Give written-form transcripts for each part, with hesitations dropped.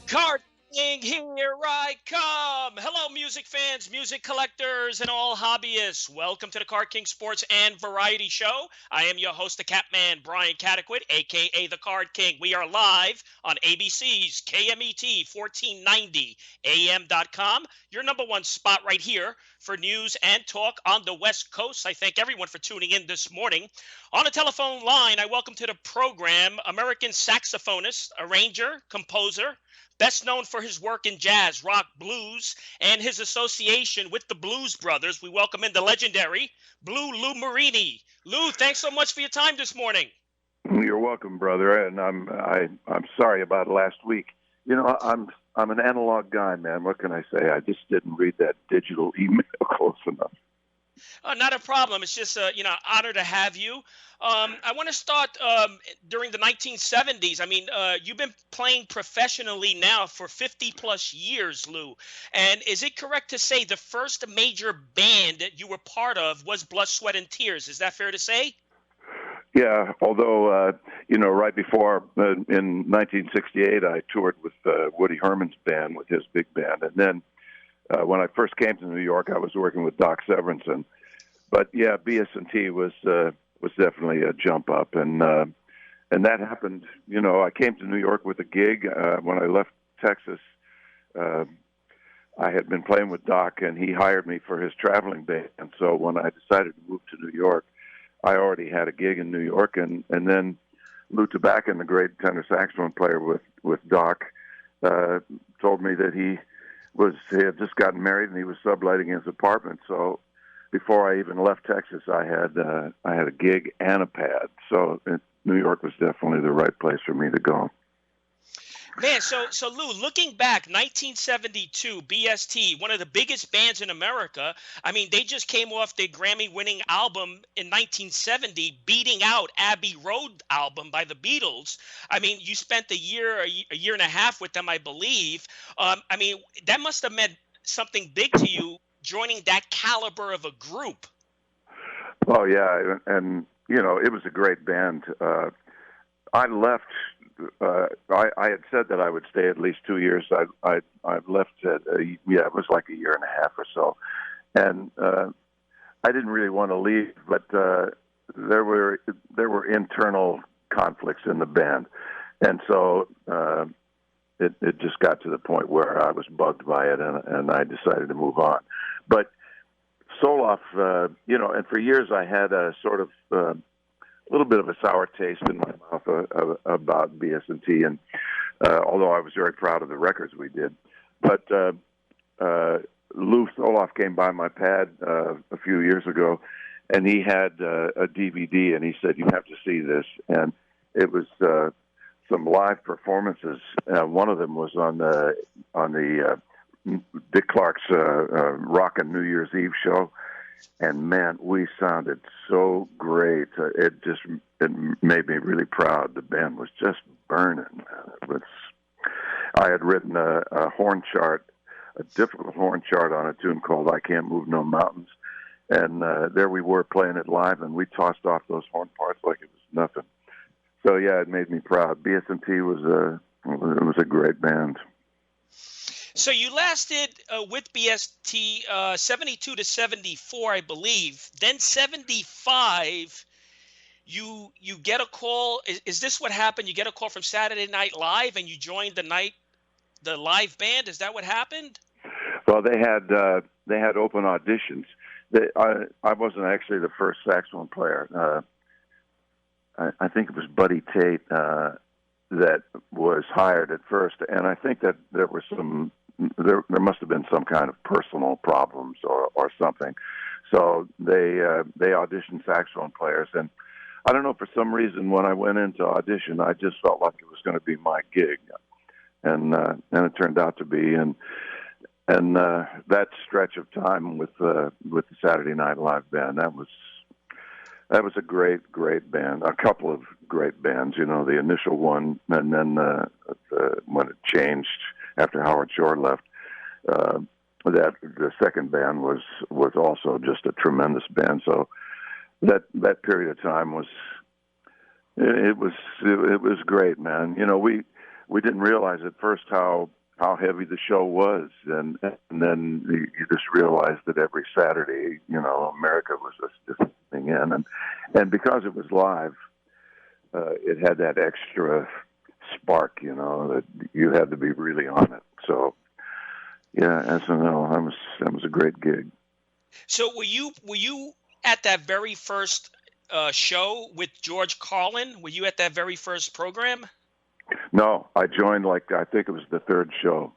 Card King, here I come. Hello, music fans, music collectors, and all hobbyists. Welcome to the Card King Sports and Variety Show. I am your host, the Catman, Brian Cataquet, a.k.a. the Card King. We are live on ABC's KMET 1490 AM.com, your number one spot right here for news and talk on the West Coast. I thank everyone for tuning in this morning. On the telephone line, I welcome to the program American saxophonist, arranger, composer, best known for his work in jazz, rock, blues, and his association with the Blues Brothers. We welcome in the legendary Lou Marini. Lou, thanks so much for your time this morning. You're welcome, brother. And I'm sorry about last week. You know, I'm an analog guy, man. What can I say? I just didn't read that digital email close enough. Not a problem. It's just honor to have you. I want to start during the 1970s. I mean, you've been playing professionally now for 50 plus years, Lou. And is it correct to say the first major band that you were part of was Blood, Sweat, and Tears? Is that fair to say? Yeah, although, right before, in 1968, I toured with Woody Herman's band, with his big band. And then when I first came to New York, I was working with Doc Severinsen. But, yeah, BS&T was definitely a jump up. And that happened, I came to New York with a gig. When I left Texas, I had been playing with Doc, and he hired me for his traveling band. And so when I decided to move to New York, I already had a gig in New York, and then Lou Tabachin, the great tenor saxophone player with Doc, told me that he had just gotten married and he was subletting his apartment. So before I even left Texas, I had a gig and a pad. So New York was definitely the right place for me to go. Man, so Lou, looking back, 1972, BST, one of the biggest bands in America. I mean, they just came off their Grammy-winning album in 1970, beating out Abbey Road album by the Beatles. I mean, you spent a year and a half with them, I believe. I mean, that must have meant something big to you, joining that caliber of a group. Oh, yeah, and it was a great band. I left. I had said that I would stay at least 2 years. I left it was like a year and a half or so, and I didn't really want to leave, but there were internal conflicts in the band, and so it just got to the point where I was bugged by it, and I decided to move on. But Soloff, and for years I had a sort of a little bit of a sour taste in my mouth about BS&T, and although I was very proud of the records we did. But Lou Soloff came by my pad a few years ago, and he had a DVD, and he said, "You have to see this." And it was some live performances. One of them was on the Dick Clark's Rockin' New Year's Eve show. And man, we sounded so great. It made me really proud. The band was just burning. I had written a horn chart, a difficult horn chart on a tune called "I Can't Move No Mountains," and there we were playing it live, and we tossed off those horn parts like it was nothing. So yeah, it made me proud. BS&T was a great band. So you lasted with BST 72 to 74, I believe. Then 75, you get a call. Is this what happened? You get a call from Saturday Night Live, and you joined the live band. Is that what happened? Well, they had open auditions. I wasn't actually the first saxophone player. I think it was Buddy Tate that was hired at first, and I think that there must have been some kind of personal problems or something. So they auditioned saxophone players, and I don't know, for some reason when I went into audition, I just felt like it was going to be my gig, and it turned out to be. And that stretch of time with the Saturday Night Live band, that was a great band. A couple of great bands, the initial one, and then when it changed after Howard Shore left, that the second band was also just a tremendous band. So that period of time was great, man. we didn't realize at first how heavy the show was, and then you just realized that every Saturday, America was just thing in, and because it was live, it had that extra spark, that you had to be really on it. So, yeah, SNL, that was a great gig. So were you at that very first show with George Carlin? Were you at that very first program? No, I joined I think it was the third show.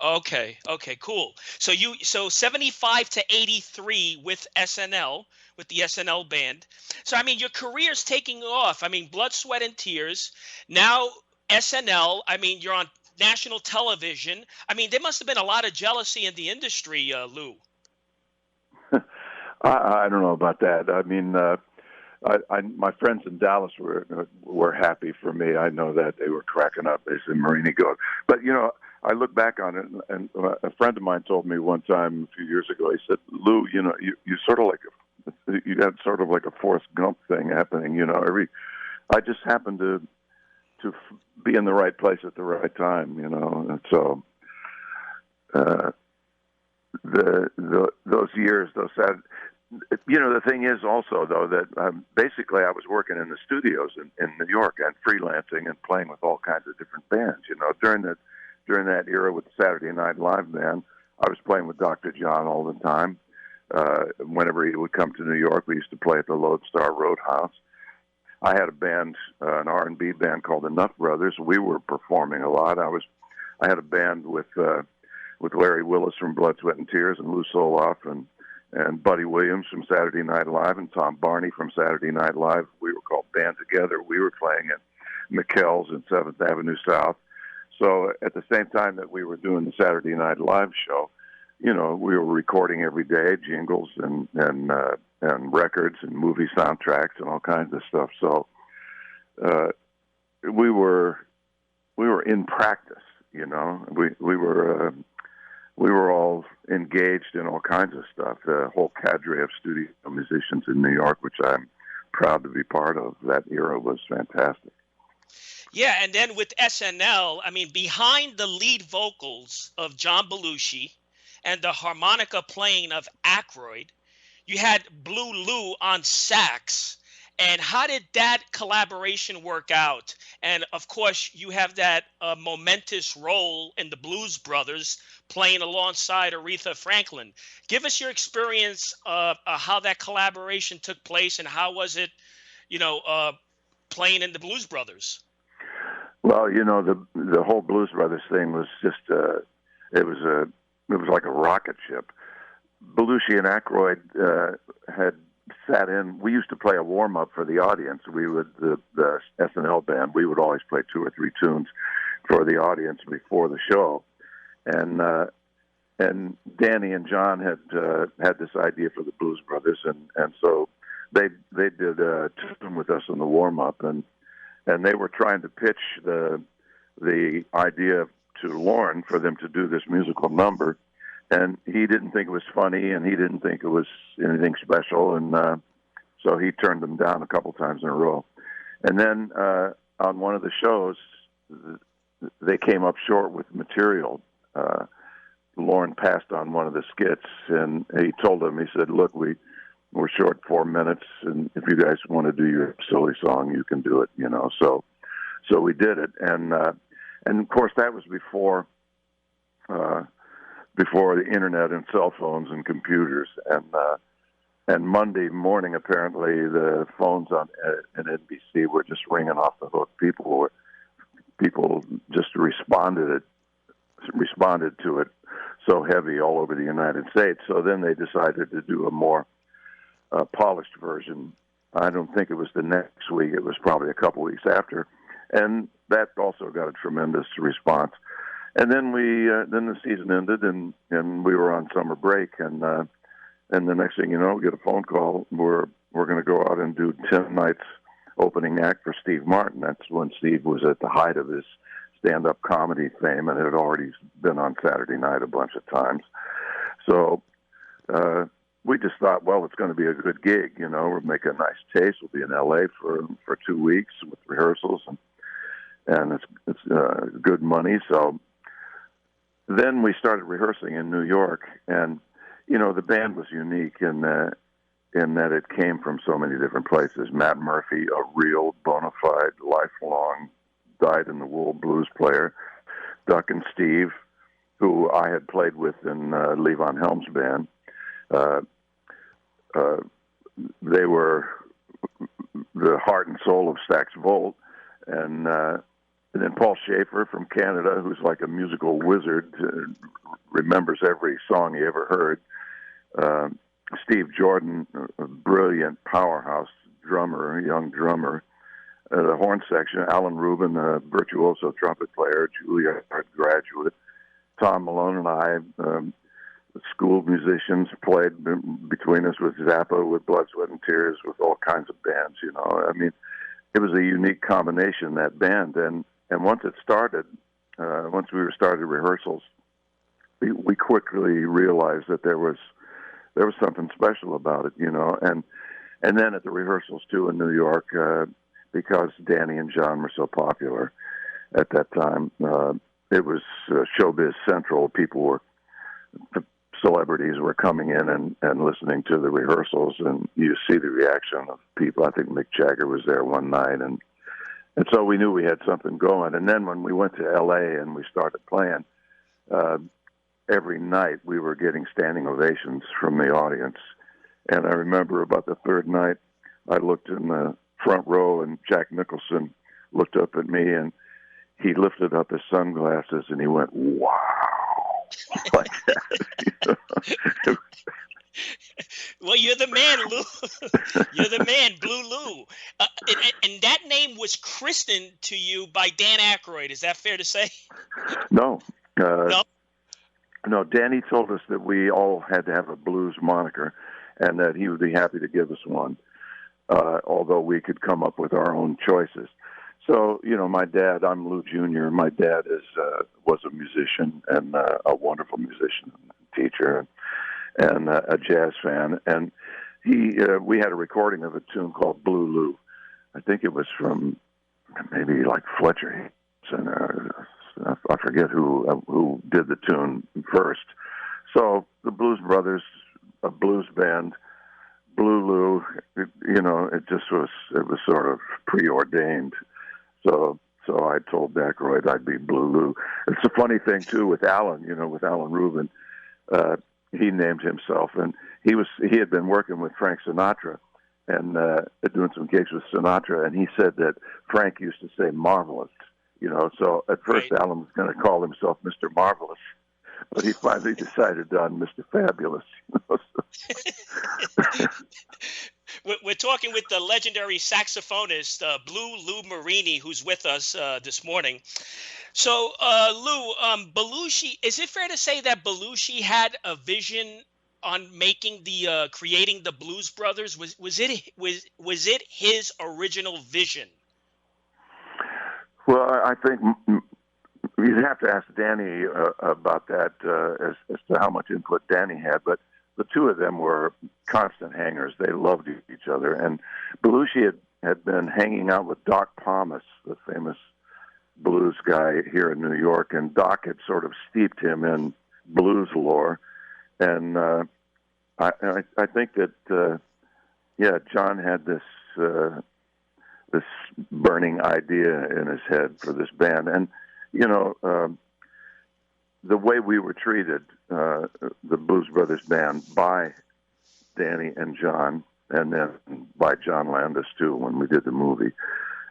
Okay, cool. So 75 to 83 with SNL, with the SNL band. So I mean, your career's taking off. I mean, Blood, Sweat, and Tears. Now SNL. I mean, you're on national television. I mean, there must have been a lot of jealousy in the industry, Lou. I don't know about that. I mean, my friends in Dallas were happy for me. I know that they were cracking up. They said, "Marini, go." But I look back on it, and a friend of mine told me one time a few years ago. He said, "Lou, you sort of you got sort of like a Forrest Gump thing happening. I just happened to be in the right place at the right time. And so those years, those sad." The thing is also, though, that basically I was working in the studios in New York and freelancing and playing with all kinds of different bands. During that era with the Saturday Night Live band, I was playing with Dr. John all the time. Whenever he would come to New York, we used to play at the Lodestar Roadhouse. I had a band, an R&B band called the Nuff Brothers. We were performing a lot. I had a band with Larry Willis from Blood, Sweat, and Tears, and Lou Soloff, and Buddy Williams from Saturday Night Live, and Tom Barney from Saturday Night Live. We were called Band Together. We were playing at McKell's in 7th Avenue South. So at the same time that we were doing the Saturday Night Live show, we were recording every day, jingles and records and movie soundtracks and all kinds of stuff. So we were in practice. We were all engaged in all kinds of stuff. The whole cadre of studio musicians in New York, which I'm proud to be part of. That era was fantastic. Yeah, and then with SNL, I mean, behind the lead vocals of John Belushi and the harmonica playing of Akroyd, you had Blue Lou on sax. And how did that collaboration work out? And of course, you have that momentous role in the Blues Brothers playing alongside Aretha Franklin. Give us your experience of how that collaboration took place, and how was it, playing in the Blues Brothers? Well, the whole Blues Brothers thing was just it was like a rocket ship. Belushi and Akroyd had sat in. We used to play a warm up for the audience. We would the SNL band. We would always play 2 or 3 tunes for the audience before the show, and Danny and John had this idea for the Blues Brothers, and so they did a tune with us in the warm up, and they were trying to pitch the idea to Lorne for them to do this musical number. And he didn't think it was funny, and he didn't think it was anything special, and so he turned them down a couple times in a row. And then on one of the shows, they came up short with material. Lorne passed on one of the skits, and he told them, he said, "Look, we're short 4 minutes, and if you guys want to do your silly song, you can do it." So we did it, and of course that was before the internet and cell phones and computers, and Monday morning apparently the phones on at NBC were just ringing off the hook. People just responded to it so heavy all over the United States. So then they decided to do a more polished version. I don't think it was the next week. It was probably a couple weeks after, and that also got a tremendous response. And then then the season ended, and we were on summer break, and the next thing you know, we get a phone call. We're going to go out and do 10 nights opening act for Steve Martin. That's when Steve was at the height of his stand-up comedy fame, and had already been on Saturday Night a bunch of times. So we just thought, well, it's going to be a good gig. We'll make a nice taste. We'll be in L.A. for 2 weeks with rehearsals, and it's good money. So then we started rehearsing in New York, and the band was unique in that it came from so many different places. Matt Murphy, a real bona fide, lifelong, dyed-in-the-wool blues player. Duck and Steve, who I had played with in Levon Helm's band. They were the heart and soul of Stax Volt. And then Paul Schaefer from Canada, who's like a musical wizard, remembers every song he ever heard. Steve Jordan, a brilliant powerhouse drummer, young drummer. The horn section, Alan Rubin, a virtuoso trumpet player, Juilliard graduate. Tom Malone and I, school musicians, played between us with Zappa, with Blood, Sweat, and Tears, with all kinds of bands, I mean, it was a unique combination, that band. And once it started, once we started rehearsals, we quickly realized that there was something special about it, And then at the rehearsals, too, in New York, because Danny and John were so popular at that time, it was showbiz central. The celebrities were coming in and listening to the rehearsals, and you see the reaction of people. I think Mick Jagger was there one night, and so we knew we had something going. And then when we went to L.A. and we started playing, every night we were getting standing ovations from the audience. And I remember about the third night, I looked in the front row, and Jack Nicholson looked up at me, and he lifted up his sunglasses, and he went, "Wow," like that. Well, you're the man, Lou. You're the man, Blue Lou. And that name was christened to you by Dan Akroyd. Is that fair to say? No. No? No, Danny told us that we all had to have a blues moniker, and that he would be happy to give us one. Although we could come up with our own choices. So, my dad, I'm Lou Jr., my dad was a musician, and a wonderful musician, teacher, and a jazz fan. And we had a recording of a tune called Blue Lou. I think it was from maybe like Fletcher Henson, I forget who did the tune first. So the Blues Brothers, a blues band, Blue Lou, it was sort of preordained. So I told Akroyd I'd be Blue Lou. It's a funny thing too with Alan, with Alan Rubin. He named himself, and he had been working with Frank Sinatra and doing some gigs with Sinatra, and he said that Frank used to say marvelous, So at first Right. Alan was going to call himself Mr. Marvelous, but he finally decided on Mr. Fabulous. We're talking with the legendary saxophonist, Blue Lou Marini, who's with us this morning. So, Lou, Belushi, is it fair to say that Belushi had a vision on creating the Blues Brothers? Was it his original vision? Well, I think you'd have to ask Danny about that as to how much input Danny had, but the two of them were constant hangers. They loved each other. And Belushi had been hanging out with Doc Pomus, the famous blues guy here in New York, and Doc had sort of steeped him in blues lore. And I think that, John had this burning idea in his head for this band. And, the way we were treated, the Blues Brothers band, by Danny and John, and then by John Landis too, when we did the movie,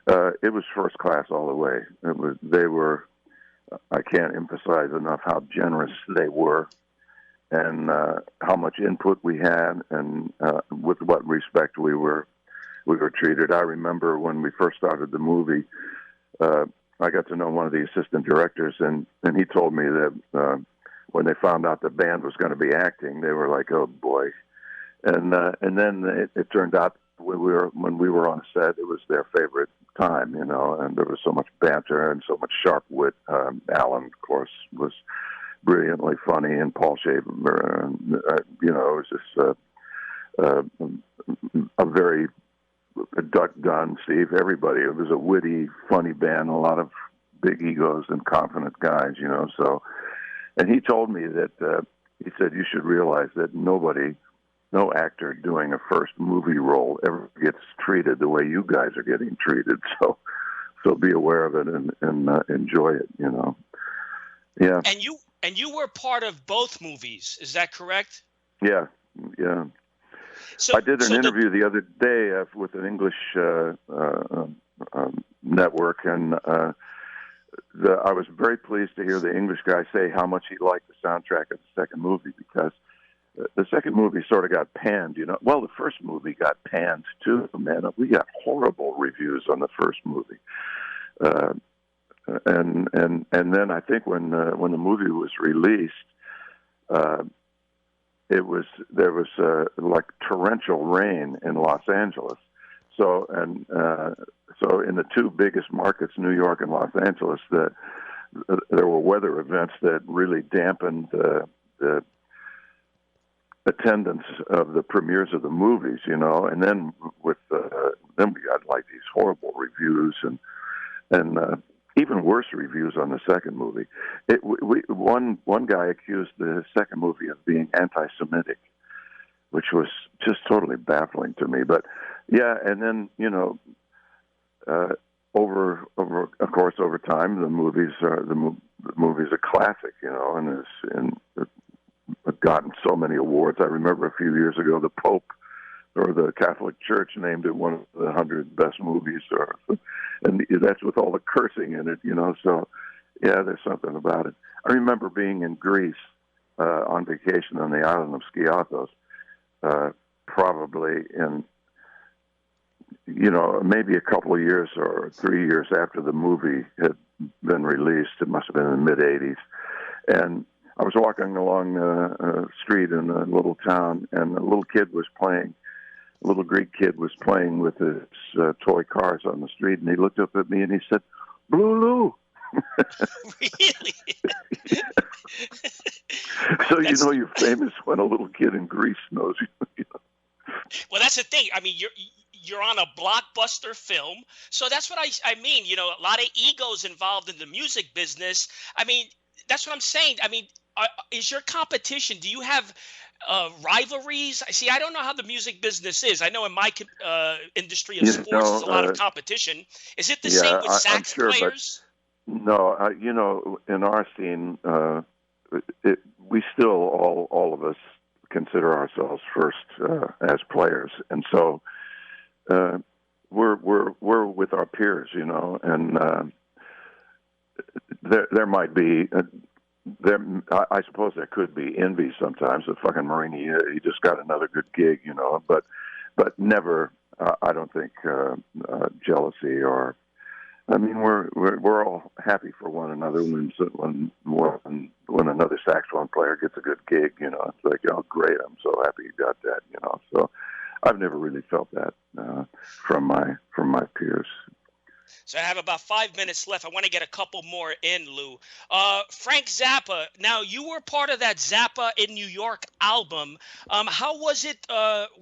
it was first class all the way. They were. I can't emphasize enough how generous they were, and how much input we had, and with what respect we were treated. I remember when we first started the movie. I got to know one of the assistant directors, and he told me that when they found out the band was going to be acting, they were like, "Oh boy!" And then it turned out when we were on set, it was their favorite time, and there was so much banter and so much sharp wit. Alan, of course, was brilliantly funny, and Paul Schaefer, it was just a very Duck Dunn, Steve, everybody. It was a witty, funny band, a lot of big egos and confident guys, you know. So, and he told me that he said you should realize that no actor doing a first movie role ever gets treated the way you guys are getting treated. So be aware of it and enjoy it, you know. Yeah. And you were part of both movies, is that correct? Yeah. So, I did an interview the other day with an English network, and I was very pleased to hear the English guy say how much he liked the soundtrack of the second movie, because the second movie sort of got panned, you know. Well, the first movie got panned too, man. We got horrible reviews on the first movie, and then I think when the movie was released, there was like torrential rain in Los Angeles. So in the two biggest markets, New York and Los Angeles, there were weather events that really dampened the attendance of the premieres of the movies, you know. And then then we got like these horrible reviews and even worse reviews on the second movie. One guy accused the second movie of being anti-Semitic, which was just totally baffling to me. But yeah, and then, you know, over time, the movies are classic, you know, and have gotten so many awards. I remember a few years ago, the Pope or the Catholic Church named it one of the 100 best movies, and that's with all the cursing in it, you know. So, yeah, there's something about it. I remember being in Greece on vacation on the island of Skiathos, probably in, you know, maybe a couple of years or 3 years after the movie had been released. It must have been in the mid-'80s, and I was walking along a street in a little town, and a little Greek kid was playing with his toy cars on the street, and he looked up at me and he said, "Blue Lou." Really? So you know you're famous when a little kid in Greece knows you. You know? Well, that's the thing. I mean, you're on a blockbuster film, so that's what I mean. You know, a lot of egos involved in the music business. I mean, that's what I'm saying. I mean, is your competition? Do you have rivalries? See, I don't know how the music business is. I know in my industry of sports, there's a lot of competition. Is it the same with sax players? No, you know, in our scene, we still all of us consider ourselves first as players, and so we're with our peers, you know, and there might be. I suppose there could be envy sometimes. The fucking Marini, he just got another good gig, you know. But never. I don't think jealousy or. I mean, we're all happy for one another when another saxophone player gets a good gig, you know. It's like, oh, great! I'm so happy you got that, you know. So I've never really felt that from my peers. So I have about 5 minutes left. I want to get a couple more in, Lou. Frank Zappa. Now, you were part of that Zappa in New York album. How was it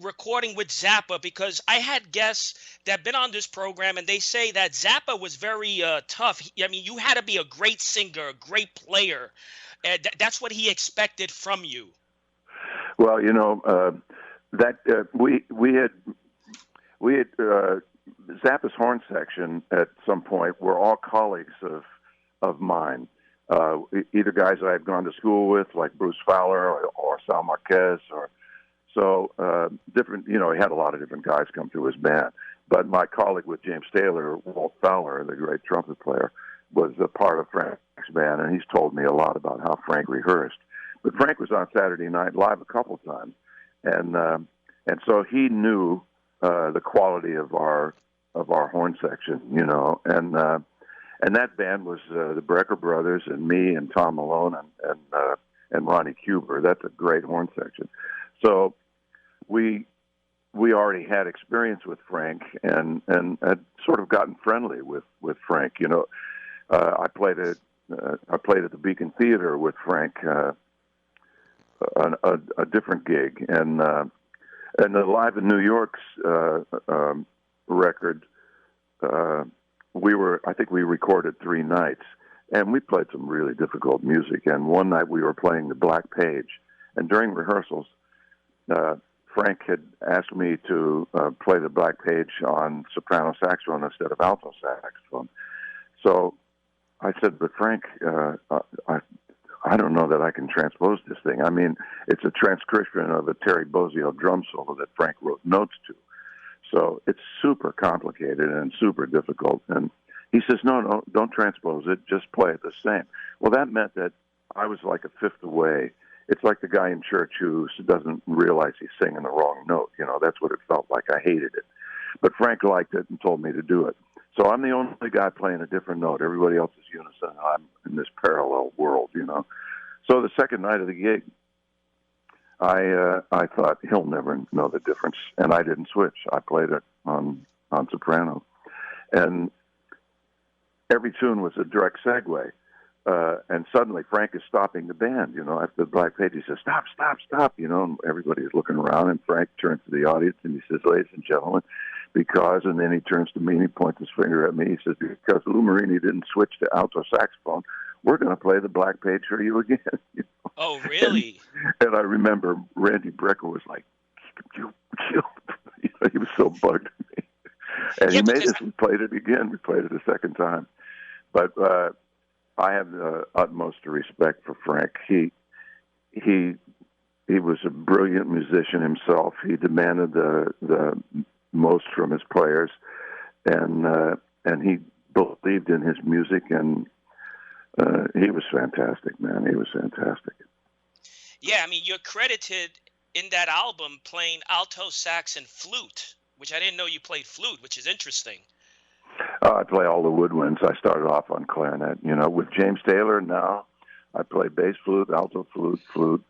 recording with Zappa? Because I had guests that have been on this program, and they say that Zappa was very tough. I mean, you had to be a great singer, a great player. That's what he expected from you. Well, you know, we had Zappa's horn section at some point were all colleagues of mine, either guys I had gone to school with, like Bruce Fowler or Sal Marquez, or so different. You know, he had a lot of different guys come through his band. But my colleague with James Taylor, Walt Fowler, the great trumpet player, was a part of Frank's band, and he's told me a lot about how Frank rehearsed. But Frank was on Saturday Night Live a couple times, and so he knew the quality of our horn section, you know, and that band was the Brecker brothers and me and Tom Malone and Ronnie Cuber. That's a great horn section. So we already had experience with Frank and had sort of gotten friendly with Frank. You know, I played at the Beacon Theater with Frank, a different gig, and the Live in New York's record, I think we recorded 3 nights, and we played some really difficult music. And one night we were playing the Black Page, and during rehearsals, Frank had asked me to play the Black Page on soprano saxophone instead of alto saxophone. So I said, but Frank, I don't know that I can transpose this thing. I mean, it's a transcription of a Terry Bozzio drum solo that Frank wrote notes to. So it's super complicated and super difficult. And he says, no, don't transpose it. Just play it the same. Well, that meant that I was like a fifth away. It's like the guy in church who doesn't realize he's singing the wrong note. You know, that's what it felt like. I hated it. But Frank liked it and told me to do it. So I'm the only guy playing a different note. Everybody else is unison. I'm in this parallel world, you know. So the second night of the gig, I thought he'll never know the difference, and I didn't switch. I played it on soprano, and every tune was a direct segue. And suddenly Frank is stopping the band, you know, after the Black Page. He says, stop, stop, stop, you know, and everybody is looking around, and Frank turns to the audience and he says, ladies and gentlemen, because, and then he turns to me and he points his finger at me. He says, because Lou Marini didn't switch to alto saxophone, we're going to play the Black Page for you again. You know? Oh, really? And I remember Randy Brecker was like, you know, he was so bugged at me. And he made us, we played it again. We played it a second time. But I have the utmost respect for Frank. He was a brilliant musician himself. He demanded the most from his players, and he believed in his music, and he was fantastic, man. He was fantastic. Yeah, I mean, you're credited in that album playing alto sax and flute, which I didn't know you played flute, which is interesting. I play all the woodwinds. I started off on clarinet, you know, with James Taylor. Now I play bass flute, alto flute,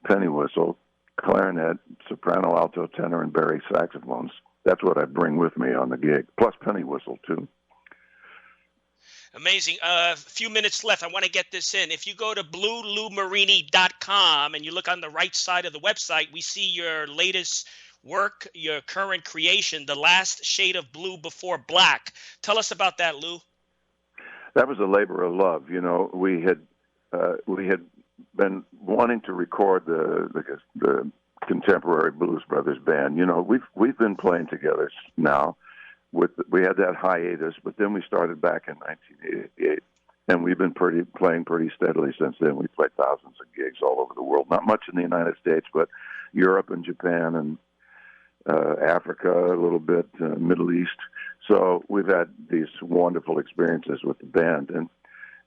penny whistle, clarinet, soprano, alto, tenor, and Barry saxophones. That's what I bring with me on the gig, plus penny whistle, too. Amazing. A few minutes left. I want to get this in. If you go to blueloumarini.com and you look on the right side of the website, we see your latest work, your current creation, The Last Shade of Blue Before Black. Tell us about that, Lou. That was a labor of love. You know, we had been wanting to record the contemporary Blues Brothers band. You know, we've been playing together now. We had that hiatus, but then we started back in 1988, and we've been playing pretty steadily since then. We played thousands of gigs all over the world, not much in the United States, but Europe and Japan and Africa a little bit, Middle East. So we've had these wonderful experiences with the band,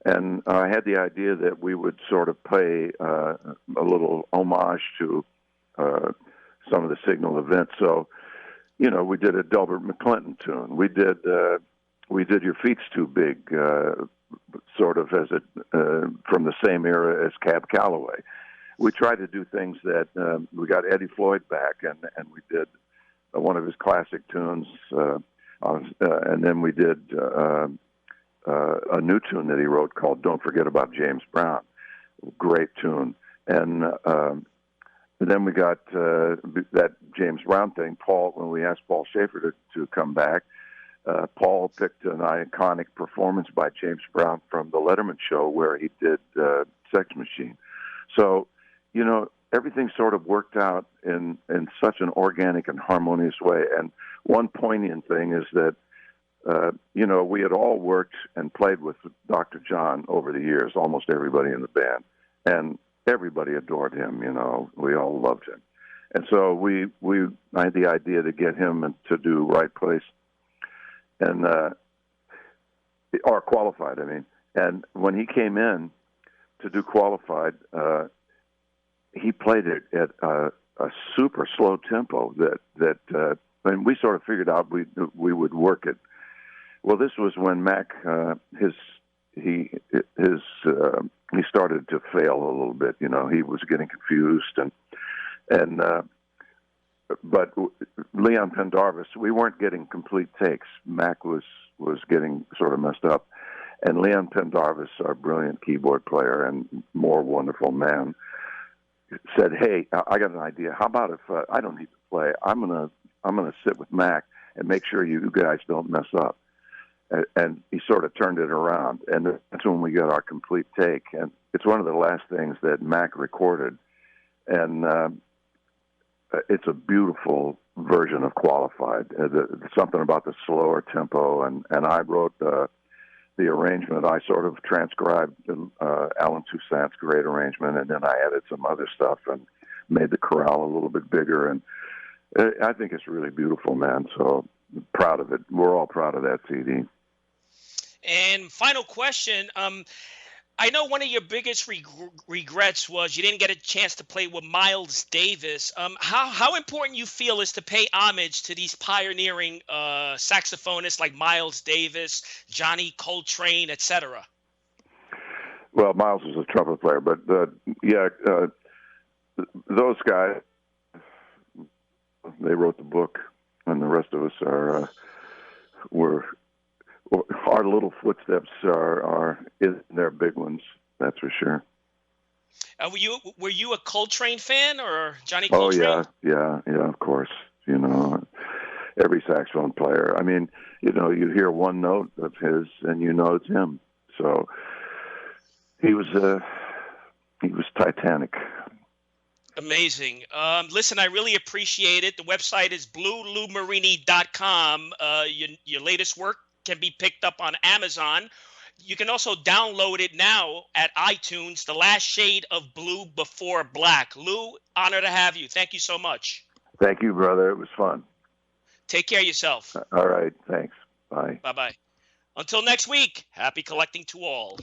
and I had the idea that we would sort of pay a little homage to some of the Signal events. So, you know, we did a Delbert McClinton tune. We did Your Feet's Too Big, sort of as from the same era as Cab Calloway. We tried to do things that we got Eddie Floyd back, and we did one of his classic tunes, and then we did a new tune that he wrote called "Don't Forget About James Brown." Great tune, and then we got that James Brown thing. When we asked Paul Schaefer to come back, Paul picked an iconic performance by James Brown from the Letterman show where he did Sex Machine. So, you know, everything sort of worked out in such an organic and harmonious way. And one poignant thing is that, you know, we had all worked and played with Dr. John over the years, almost everybody in the band. And everybody adored him, you know. We all loved him. And so I had the idea to get him to do Right Place, and or Qualified, I mean. And when he came in to do Qualified, he played it at a super slow tempo that and we sort of figured out we would work it. Well, this was when Mac he started to fail a little bit. You know, he was getting confused, but Leon Pendarvis, we weren't getting complete takes. Mac was getting sort of messed up, and Leon Pendarvis, our brilliant keyboard player and more wonderful man, said, "Hey, I got an idea. How about if I don't need to play? I'm gonna sit with Mac, and make sure you guys don't mess up. And he sort of turned it around, and that's when we got our complete take. And it's one of the last things that Mac recorded, and it's a beautiful version of Qualified. Something about the slower tempo, and I wrote the arrangement. I sort of transcribed Alan Toussaint's great arrangement, and then I added some other stuff and made the chorale a little bit bigger. And I think it's really beautiful, man. So proud of it. We're all proud of that CD. And final question. I know one of your biggest regrets was you didn't get a chance to play with Miles Davis. How important you feel is to pay homage to these pioneering saxophonists like Miles Davis, Johnny Coltrane, etc.? Well, Miles was a trumpet player, but those guys, they wrote the book, and the rest of us our little footsteps are in their big ones. That's for sure. Were you a Coltrane fan or Johnny Coltrane? Oh yeah, of course. You know, every saxophone player. I mean, you know, you hear one note of his and you know it's him. So he was titanic. Amazing. Listen, I really appreciate it. The website is blueloumarini.com. Your latest work can be picked up on Amazon. You can also download it now at iTunes, The Last Shade of Blue Before Black. Lou, honor to have you. Thank you so much. Thank you, brother. It was fun. Take care of yourself. All right. Thanks. Bye. Bye-bye. Until next week, happy collecting to all.